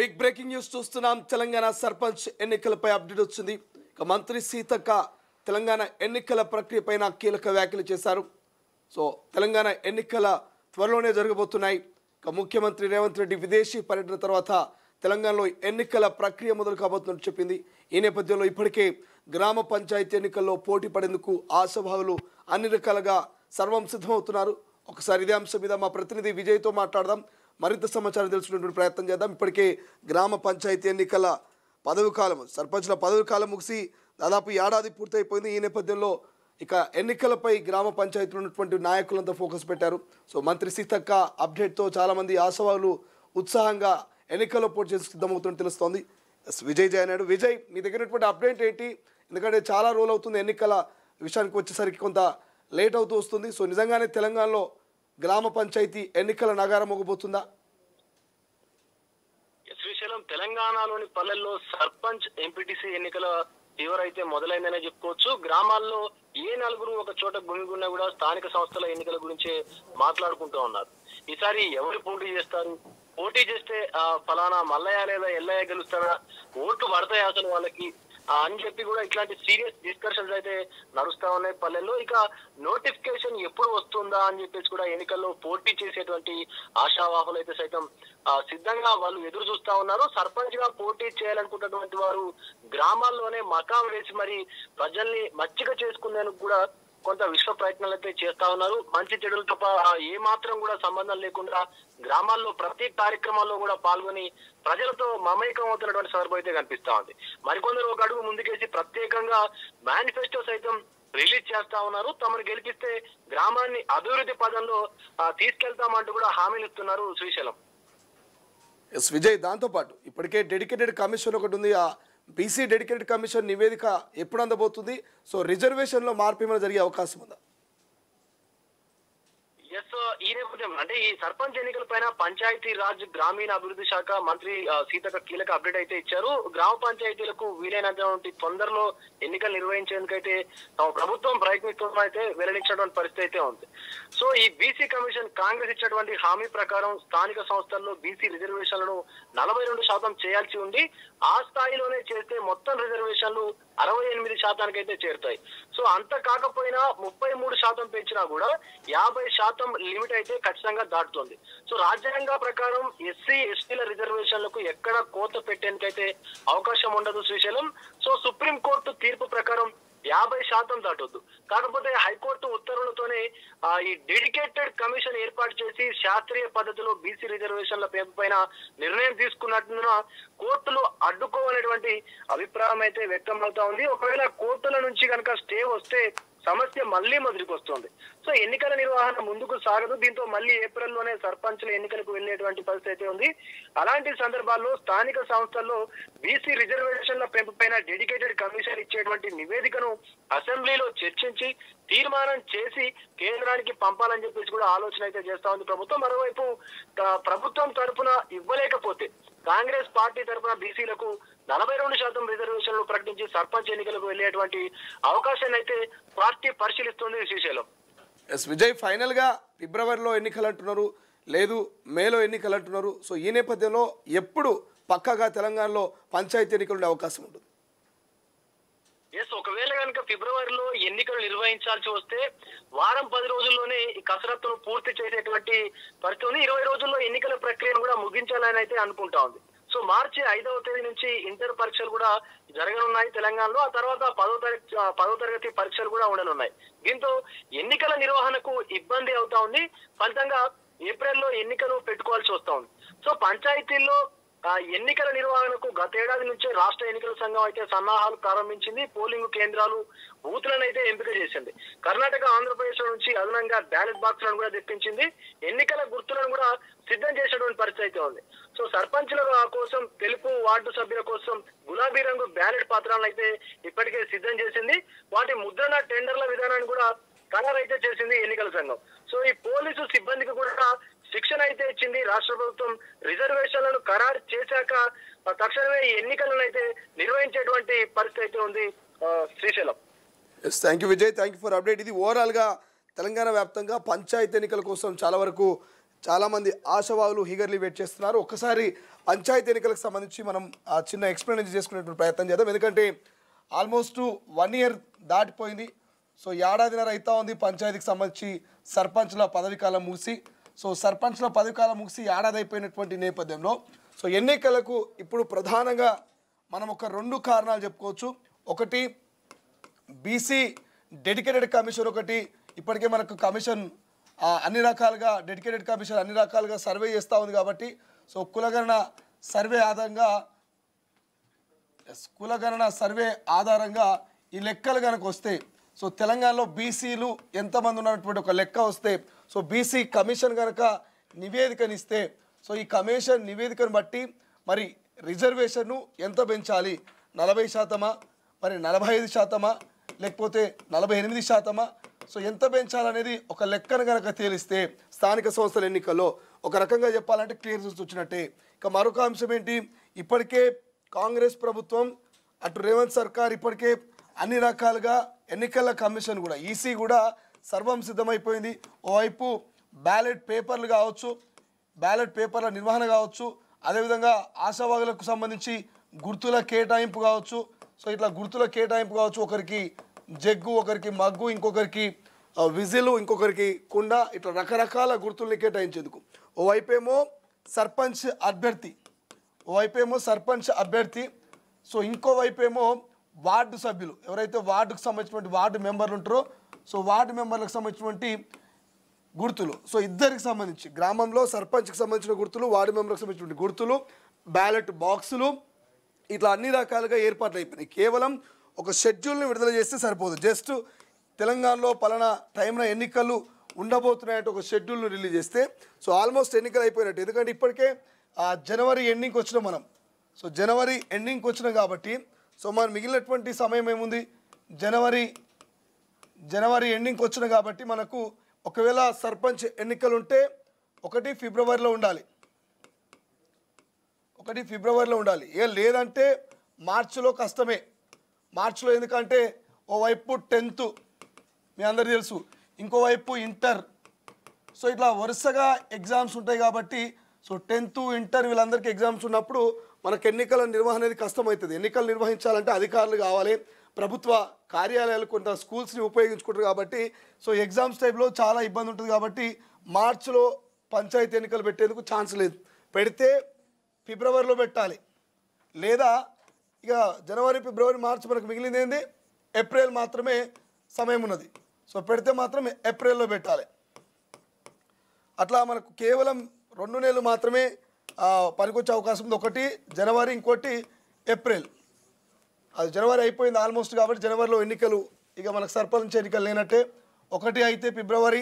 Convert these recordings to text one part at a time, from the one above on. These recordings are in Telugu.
బిగ్ బ్రేకింగ్ న్యూస్ చూస్తున్నాం. తెలంగాణ సర్పంచ్ ఎన్నికలపై అప్డేట్ వచ్చింది. ఇక మంత్రి సీతక్క తెలంగాణ ఎన్నికల ప్రక్రియపైన కీలక వ్యాఖ్యలు చేశారు. సో తెలంగాణ ఎన్నికల త్వరలోనే జరగబోతున్నాయి. ఇక ముఖ్యమంత్రి రేవంత్ రెడ్డి విదేశీ పర్యటన తర్వాత తెలంగాణలో ఎన్నికల ప్రక్రియ మొదలు కాబోతున్నట్టు చెప్పింది. ఈ నేపథ్యంలో ఇప్పటికే గ్రామ పంచాయతీ ఎన్నికల్లో పోటీ పడేందుకు ఆశాభావులు అన్ని రకాలుగా సర్వం సిద్ధమవుతున్నారు. ఒకసారి ఇదే అంశం మీద మా ప్రతినిధి విజయ్తో మాట్లాడదాం, మరింత సమాచారం తెలుసుకునేటువంటి ప్రయత్నం చేద్దాం. ఇప్పటికే గ్రామ పంచాయతీ ఎన్నికల పదవి కాలం, సర్పంచ్ల పదవి కాలం ముగిసి దాదాపు ఏడాది పూర్తయిపోయింది. ఈ నేపథ్యంలో ఇక ఎన్నికలపై గ్రామ పంచాయతీలో ఉన్నటువంటి నాయకులంతా ఫోకస్ పెట్టారు. సో మంత్రి సీతక్క అప్డేట్తో చాలామంది ఆశావాళ్ళు ఉత్సాహంగా ఎన్నికల్లో పోటీ చేసి సిద్ధమవుతున్నట్టు తెలుస్తోంది. విజయ్ అన్నాడు. విజయ్, మీ దగ్గర ఉన్నటువంటి అప్డేట్ ఏంటి? ఎందుకంటే చాలా రోజులు అవుతుంది, ఎన్నికల విషయానికి వచ్చేసరికి కొంత లేట్ అవుతూ వస్తుంది. సో నిజంగానే తెలంగాణలో గ్రామ పంచాయతీ ఎన్నికల నగారం మోగబోతుందా? శ్రీశైలం తెలంగాణలోని పల్లెల్లో సర్పంచ్ ఎంపీటీసీ ఎన్నికల తీవ్రైతే మొదలైందనే చెప్పుకోవచ్చు. గ్రామాల్లో ఏ నలుగురు ఒక చోట గుమిగున్నా కూడా స్థానిక సంస్థల ఎన్నికల గురించే మాట్లాడుకుంటూ ఉన్నారు. ఈసారి ఎవరు పోటీ చేస్తారు, పోటీ చేస్తే ఫలానా మల్లయ్య లేదా ఎల్లయ్య గెలుస్తారా, ఓట్లు పడతాయి అసలు వాళ్ళకి అని చెప్పి కూడా ఇట్లాంటి సీరియస్ డిస్కషన్స్ అయితే నడుస్తా ఉన్నాయి పల్లెల్లో. ఇక నోటిఫికేషన్ ఎప్పుడు వస్తుందా అని చెప్పేసి కూడా ఎన్నికల్లో పోటీ చేసేటువంటి ఆశావాహులు అయితే సైతం సిద్ధంగా వాళ్ళు ఎదురు చూస్తా ఉన్నారు. సర్పంచ్ గా పోటీ చేయాలనుకున్నటువంటి వారు గ్రామాల్లోనే మకాం వేసి మరి ప్రజల్ని మచ్చిక చేసుకునేందుకు కూడా కొంత విశ్వ ప్రయత్నాలు అయితే చేస్తా ఉన్నారు. మంచి చెడులతో ఏ మాత్రం కూడా సంబంధం లేకుండా గ్రామాల్లో ప్రతి కార్యక్రమాల్లో కూడా పాల్గొని ప్రజలతో మమేకం అవుతున్నటువంటి సందర్భం అయితే కనిపిస్తా ఉంది. మరికొందరు ఒక అడుగు ముందుకేసి ప్రత్యేకంగా మేనిఫెస్టో సైతం రిలీజ్ చేస్తా ఉన్నారు. తమను గెలిపిస్తే గ్రామాన్ని అభివృద్ధి పదంలో తీసుకెళ్తామంటూ కూడా హామీలు ఇస్తున్నారు. శ్రీశైలం విజయ్, దాంతోపాటు ఇప్పటికే డెడికేటెడ్ కమిషన్ ఒకటి ఉంది. ఆ బీసీ డెడికేటెడ్ కమిషన్ నివేదిక ఎప్పుడు అందబోతుంది? సో రిజర్వేషన్లో మార్పు ఏమైనా జరిగే అవకాశం ఉందా? ఈ నేపథ్యం అంటే ఈ సర్పంచ్ ఎన్నికల పైన పంచాయతీ రాజ్ గ్రామీణ అభివృద్ధి శాఖ మంత్రి సీతక్క కీలక అప్డేట్ అయితే ఇచ్చారు. గ్రామ పంచాయతీలకు వీలైనంత తొందరలో ఎన్నికలు నిర్వహించేందుకైతే ప్రభుత్వం ప్రయత్నిస్తుందైతే వెల్లడించినటువంటి పరిస్థితి అయితే ఉంది. సో ఈ బీసీ కమిషన్ కాంగ్రెస్ ఇచ్చినటువంటి హామీ ప్రకారం స్థానిక సంస్థల్లో బీసీ రిజర్వేషన్లను 42% చేయాల్సి ఉంది. ఆ స్థాయిలోనే చేస్తే మొత్తం రిజర్వేషన్లు 68% అయితే చేరుతాయి. సో అంత కాకపోయినా 33% పెంచినా కూడా 50% లిమిట్ అయితే ఖచ్చితంగా దాటుతుంది. సో రాజ్యాంగ ప్రకారం ఎస్సీ ఎస్టీల రిజర్వేషన్లకు ఎక్కడ కోత పెట్టేందుకైతే అవకాశం ఉండదు శ్రీశైలం. సో సుప్రీం కోర్టు తీర్పు ప్రకారం 50% దాటొద్దు. కాకపోతే హైకోర్టు ఉత్తర్వులతోనే ఈ డెడికేటెడ్ కమిషన్ ఏర్పాటు చేసి శాస్త్రీయ పద్ధతిలో బీసీ రిజర్వేషన్ల పెంపు పైన నిర్ణయం తీసుకున్నట్టున కోర్టులు అడ్డుకోవాలనేటువంటి అభిప్రాయం అయితే వ్యక్తం అవుతా ఉంది. ఒకవేళ కోర్టుల నుంచి కనుక స్టే వస్తే సమస్య మళ్లీ మొదలుకొస్తుంది. సో ఎన్నికల నిర్వహణ ముందుకు సాగదు. దీంతో మళ్ళీ ఏప్రిల్లోనే సర్పంచ్ల ఎన్నికలకు వెళ్లేటువంటి పరిస్థితి అయితే ఉంది. అలాంటి సందర్భాల్లో స్థానిక సంస్థల్లో బీసీ రిజర్వేషన్ల పెంపు పైన డెడికేటెడ్ కమిషన్ ఇచ్చేటువంటి నివేదికను అసెంబ్లీలో చర్చించి తీర్మానం చేసి కేంద్రానికి పంపాలని చెప్పేసి కూడా ఆలోచన అయితే చేస్తా ఉంది ప్రభుత్వం. మరోవైపు ప్రభుత్వం తరఫున ఇవ్వలేకపోతే కాంగ్రెస్ పార్టీ తరఫున బీసీలకు 42% రిజర్వేషన్లు ప్రకటించి సర్పంచ్ ఎన్నికలకు వెళ్లేటువంటి అవకాశాన్ని అయితే పార్టీ పరిశీలిస్తుంది. శ్రీశైలం విజయ్, ఫైనల్ గా ఫిబ్రవరిలో ఎన్నికలు అంటున్నారు, లేదు మేలో ఎన్నికలు అంటున్నారు. సో ఈ నేపథ్యంలో ఎప్పుడు పక్కాగా తెలంగాణలో పంచాయతీ ఎన్నికలు ఉండే అవకాశం ఉంటుంది? ఒకవేళ కనుక ఫిబ్రవరిలో ఎన్నికలు నిర్వహించాల్సి వస్తే వారం 10 రోజుల్లోనే ఈ కసరత్తును పూర్తి చేసేటువంటి పరిస్థితి ఉంది. 20 రోజుల్లో ఎన్నికల ప్రక్రియను కూడా ముగించాలని అయితే అనుకుంటా ఉంది. సో మార్చి 5వ తేదీ నుంచి ఇంటర్ పరీక్షలు కూడా జరగనున్నాయి తెలంగాణలో. ఆ తర్వాత 10వ తరగతి పరీక్షలు కూడా ఉండనున్నాయి. దీంతో ఎన్నికల నిర్వహణకు ఇబ్బంది అవుతా ఉంది. ఫలితంగా ఏప్రిల్లో ఎన్నికలు పెట్టుకోవాల్సి వస్తా ఉంది. సో పంచాయతీల్లో ఎన్నికల నిర్వహణకు గతేడాది నుంచే రాష్ట్ర ఎన్నికల సంఘం అయితే సన్నాహాలు ప్రారంభించింది. పోలింగ్ కేంద్రాలు బూత్లను అయితే ఎంపిక చేసింది. కర్ణాటక, ఆంధ్రప్రదేశ్ నుంచి అదనంగా బ్యాలెట్ బాక్స్లను కూడా తెప్పించింది. ఎన్నికల గుర్తులను కూడా సిద్ధం చేసేటువంటి పరిస్థితి అయితే ఉంది. సో సర్పంచ్ల కోసం తెలుపు వార్డు సభ్యుల కోసం గులాబీ రంగు బ్యాలెట్ పత్రాలను అయితే ఇప్పటికే సిద్ధం చేసింది. వాటి ముద్రణ టెండర్ల విధానాన్ని కూడా ఖరారు అయితే చేసింది ఎన్నికల సంఘం. సో ఈ పోలీసు సిబ్బందికి కూడా శిక్షణ అయితే ఇచ్చింది రాష్ట్ర ప్రభుత్వం. రిజర్వేషన్లను ఖరారు చేశాక తక్షణమే ఈ ఎన్నికలను అయితే నిర్వహించేటువంటి పరిస్థితి అయితే ఉంది. Srisailam. Thank you Vijay, thank you for update. ఇది ఓవరాల్గా తెలంగాణ వ్యాప్తంగా పంచాయతీ ఎన్నికల కోసం చాలా వరకు చాలామంది ఆశావాహులు హీగర్లీ వెయిట్ చేస్తున్నారు. ఒక్కసారి పంచాయతీ ఎన్నికలకు సంబంధించి మనం చిన్న ఎక్స్ప్లెయిన్ చేసుకునేటువంటి ప్రయత్నం చేద్దాం. ఎందుకంటే ఆల్మోస్ట్ 1 ఇయర్ దాటిపోయింది. సో ఏడాదిన్నర అవుతా ఉంది పంచాయతీకి సంబంధించి సర్పంచ్ల పదవీకాలం ముగిసి. సో సర్పంచ్ల పదవీకాలం ముగిసి ఏడాది అయిపోయినటువంటి నేపథ్యంలో సో ఎన్నికలకు ఇప్పుడు ప్రధానంగా మనం ఒక 2 కారణాలు చెప్పుకోవచ్చు. ఒకటి బీసీ డెడికేటెడ్ కమిషన్, ఒకటి ఇప్పటికే మనకు కమిషన్ అన్ని రకాలుగా డెడికేటెడ్ కమిషన్ అన్ని రకాలుగా సర్వే చేస్తూ ఉంది కాబట్టి సో కులగణన ఆధారంగా ఈ లెక్కలు కనుక వస్తే సో తెలంగాణలో బీసీలు ఎంతమంది ఉన్నటువంటి ఒక లెక్క వస్తే సో బీసీ కమిషన్ కనుక నివేదికనిస్తే సో ఈ కమిషన్ నివేదికను బట్టి మరి రిజర్వేషన్ను ఎంత పెంచాలి, 40%, మరి 45%, లేకపోతే 48%, సో ఎంత పెంచాలనేది ఒక లెక్కను కనుక తేలిస్తే స్థానిక సంస్థల ఎన్నికల్లో ఒక రకంగా చెప్పాలంటే క్లియర్ వచ్చినట్టే. ఇక మరొక అంశం ఏంటి, ఇప్పటికే కాంగ్రెస్ ప్రభుత్వం అటు రేవంత్ సర్కార్ ఇప్పటికే అన్ని రకాలుగా ఎన్నికల కమిషన్ కూడా ఈసీ కూడా సర్వం సిద్ధమైపోయింది. ఓవైపు బ్యాలెట్ పేపర్లు కావచ్చు, బ్యాలెట్ పేపర్ల నిర్వహణ కావచ్చు, అదేవిధంగా ఆశావాహులకు సంబంధించి గుర్తుల కేటాయింపు కావచ్చు. సో ఇట్లా గుర్తుల కేటాయింపు కావచ్చు, ఒకరికి జగ్గు, ఒకరికి మగ్గు, ఇంకొకరికి విజిల్, ఇంకొకరికి కుండ, ఇట్లా రకరకాల గుర్తుల్ని కేటాయించేందుకు ఓవైపేమో సర్పంచ్ అభ్యర్థి, సో ఇంకోవైపేమో వార్డు సభ్యులు, ఎవరైతే వార్డుకు సంబంధించినటువంటి వార్డు మెంబర్లు ఉంటారో సో వార్డు మెంబర్లకు సంబంధించినటువంటి గుర్తులు. సో ఇద్దరికి సంబంధించి గ్రామంలో సర్పంచ్కి సంబంధించిన గుర్తులు, వార్డు మెంబర్కి సంబంధించిన గుర్తులు, బ్యాలెట్ బాక్సులు, ఇట్లా అన్ని రకాలుగా ఏర్పాట్లు అయిపోయినాయి. కేవలం ఒక షెడ్యూల్ని విడుదల చేస్తే సరిపోదు. జస్ట్ తెలంగాణలో పలానా టైంలో ఎన్నికలు ఉండబోతున్నాయంటే ఒక షెడ్యూల్ను రిలీజ్ చేస్తే సో ఆల్మోస్ట్ ఎన్నికలు అయిపోయినట్టు. ఎందుకంటే ఇప్పటికే జనవరి ఎండింగ్కి వచ్చినాం మనం. సో జనవరి ఎండింగ్కి వచ్చినాం కాబట్టి సో మనం మిగిలినటువంటి సమయం ఏముంది, జనవరి ఎండింగ్కి వచ్చినాం కాబట్టి మనకు ఒకవేళ సర్పంచ్ ఎన్నికలు ఉంటే 1 ఫిబ్రవరిలో ఉండాలి. లేదంటే మార్చిలో కష్టమే. మార్చిలో ఎందుకంటే ఓవైపు 10th మీ అందరికీ తెలుసు, ఇంకోవైపు ఇంటర్, సో ఇట్లా వరుసగా ఎగ్జామ్స్ ఉంటాయి కాబట్టి సో 10th ఇంటర్ వీళ్ళందరికీ ఎగ్జామ్స్ ఉన్నప్పుడు మనకు ఎన్నికల నిర్వహణ అనేది కష్టమవుతుంది. ఎన్నికలు నిర్వహించాలంటే అధికారులు కావాలి, ప్రభుత్వ కార్యాలయాలు కొంత స్కూల్స్ని ఉపయోగించుకుంటారు కాబట్టి సో ఎగ్జామ్స్ టైంలో చాలా ఇబ్బంది ఉంటుంది. కాబట్టి మార్చిలో పంచాయతీ ఎన్నికలు పెట్టేందుకు ఛాన్స్ లేదు. పెడితే ఫిబ్రవరిలో పెట్టాలి, లేదా ఇక జనవరి, ఫిబ్రవరి, మార్చి మనకు మిగిలింది ఏంది, ఏప్రిల్ మాత్రమే సమయం ఉన్నది. సో పెడితే మాత్రం ఏప్రిల్లో పెట్టాలి. అట్లా మనకు కేవలం 2 నెలలు మాత్రమే పనికొచ్చే అవకాశం ఉంది. ఒకటి జనవరి, ఇంకోటి ఏప్రిల్. అది జనవరి అయిపోయింది ఆల్మోస్ట్ కాబట్టి జనవరిలో ఎన్నికలు ఇక మనకు సర్పంచ్ ఎన్నికలు లేనట్టే. ఒకటి అయితే ఫిబ్రవరి,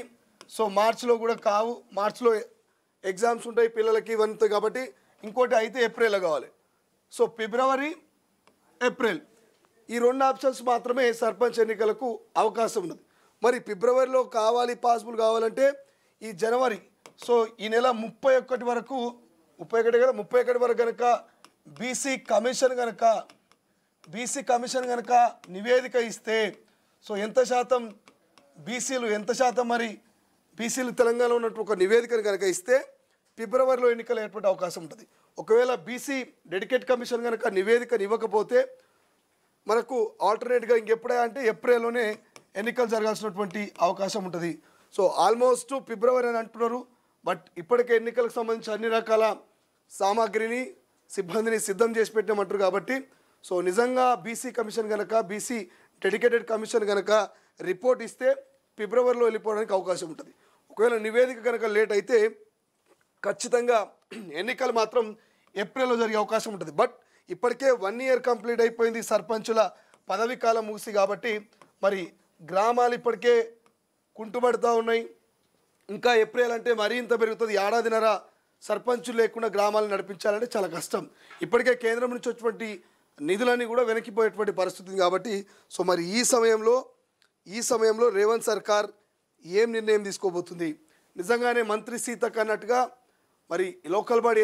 సో మార్చిలో కూడా కావు, మార్చిలో ఎగ్జామ్స్ ఉంటాయి పిల్లలకి ఇవంతా కాబట్టి ఇంకోటి అయితే ఏప్రిల్లో కావాలి. సో ఫిబ్రవరి, ఏప్రిల్ ఈ 2 ఆప్షన్స్ మాత్రమే సర్పంచ్ ఎన్నికలకు అవకాశం ఉన్నది. మరి ఫిబ్రవరిలో కావాలి, పాసిబుల్ కావాలంటే ఈ జనవరి, సో ఈ నెల 31 వరకు 31 వరకు కనుక బీసీ కమిషన్ కనుక నివేదిక ఇస్తే సో ఎంత శాతం బీసీలు తెలంగాణలో ఉన్నట్టు ఒక నివేదికను కనుక ఇస్తే ఫిబ్రవరిలో ఎన్నికలు ఏర్పడే అవకాశం ఉంటుంది. ఒకవేళ బీసీ డెడికేట్ కమిషన్ కనుక నివేదికను ఇవ్వకపోతే మనకు ఆల్టర్నేట్గా ఇంకెప్పుడే అంటే ఏప్రిల్లోనే ఎన్నికలు జరగాల్సినటువంటి అవకాశం ఉంటుంది. సో ఆల్మోస్ట్ ఫిబ్రవరి అని అంటున్నారు, బట్ ఇప్పటికే ఎన్నికలకు సంబంధించి అన్ని రకాల సామాగ్రిని, సిబ్బందిని సిద్ధం చేసి పెట్టినామంటారు. కాబట్టి సో నిజంగా బీసీ డెడికేటెడ్ కమిషన్ కనుక రిపోర్ట్ ఇస్తే ఫిబ్రవరిలో వెళ్ళిపోవడానికి అవకాశం ఉంటుంది. ఒకవేళ నివేదిక కనుక లేట్ అయితే ఖచ్చితంగా ఎన్నికలు మాత్రం ఏప్రిల్లో జరిగే అవకాశం ఉంటుంది. బట్ ఇప్పటికే 1 ఇయర్ కంప్లీట్ అయిపోయింది సర్పంచుల పదవీ కాలం ముగిసి కాబట్టి మరి గ్రామాలు ఇప్పటికే కుంటుపడుతూ ఉన్నాయి. ఇంకా ఏప్రిల్ అంటే మరీ ఇంత పెరుగుతుంది. ఏడాదిన్నర సర్పంచులు లేకుండా గ్రామాలను నడిపించాలంటే చాలా కష్టం. ఇప్పటికే కేంద్రం నుంచి వచ్చేటువంటి నిధులన్నీ కూడా వెనక్కిపోయేటువంటి పరిస్థితి కాబట్టి సో మరి ఈ సమయంలో రేవంత్ సర్కార్ ఏం నిర్ణయం తీసుకోబోతుంది? నిజంగానే మంత్రి సీతక్క అన్నట్టుగా మరి లోకల్ బాడీ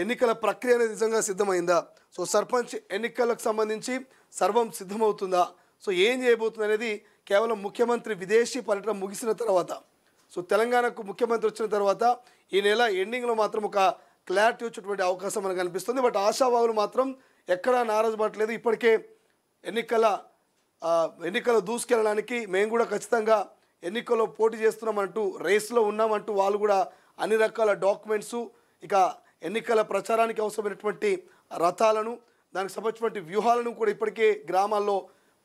ఎన్నికల ప్రక్రియ అనేది నిజంగా సిద్ధమైందా? సో సర్పంచ్ ఎన్నికలకు సంబంధించి సర్వం సిద్ధమవుతుందా? సో ఏం చేయబోతుంది అనేది కేవలం ముఖ్యమంత్రి విదేశీ పర్యటన ముగిసిన తర్వాత సో తెలంగాణకు ముఖ్యమంత్రి వచ్చిన తర్వాత ఈ నెల ఎండింగ్లో మాత్రం ఒక క్లారిటీ వచ్చేటువంటి అవకాశం మనకు కనిపిస్తుంది. బట్ ఆశావాహులు మాత్రం ఎక్కడా నారాజు పడట్లేదు. ఇప్పటికే ఎన్నికల దూసుకెళ్ళడానికి మేము కూడా ఖచ్చితంగా ఎన్నికల్లో పోటీ చేస్తున్నామంటూ రేస్లో ఉన్నామంటూ వాళ్ళు కూడా అన్ని రకాల డాక్యుమెంట్స్ ఇక ఎన్నికల ప్రచారానికి అవసరమైనటువంటి రథాలను దానికి సంబంధించినటువంటి వ్యూహాలను కూడా ఇప్పటికే గ్రామాల్లో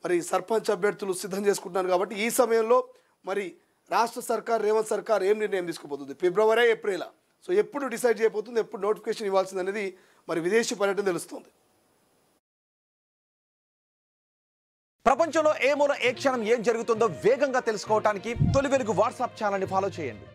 మరి సర్పంచ్ అభ్యర్థులు సిద్ధం చేసుకుంటున్నారు. కాబట్టి ఈ సమయంలో మరి రాష్ట్ర సర్కార్ రేవంత్ సర్కార్ ఏం నిర్ణయం తీసుకుపోతుంది, ఫిబ్రవరి ఏప్రిల్, సో ఎప్పుడు డిసైడ్ చేయబోతుంది, ఎప్పుడు నోటిఫికేషన్ ఇవ్వాల్సింది అనేది మరి విదేశీ పర్యటన తెలుస్తుంది. ప్రపంచంలో ఏ మూల ఏ క్షణం ఏం జరుగుతుందో వేగంగా తెలుసుకోవడానికి తొలి వెలుగు వాట్సాప్ ఛానల్ని ఫాలో చేయండి.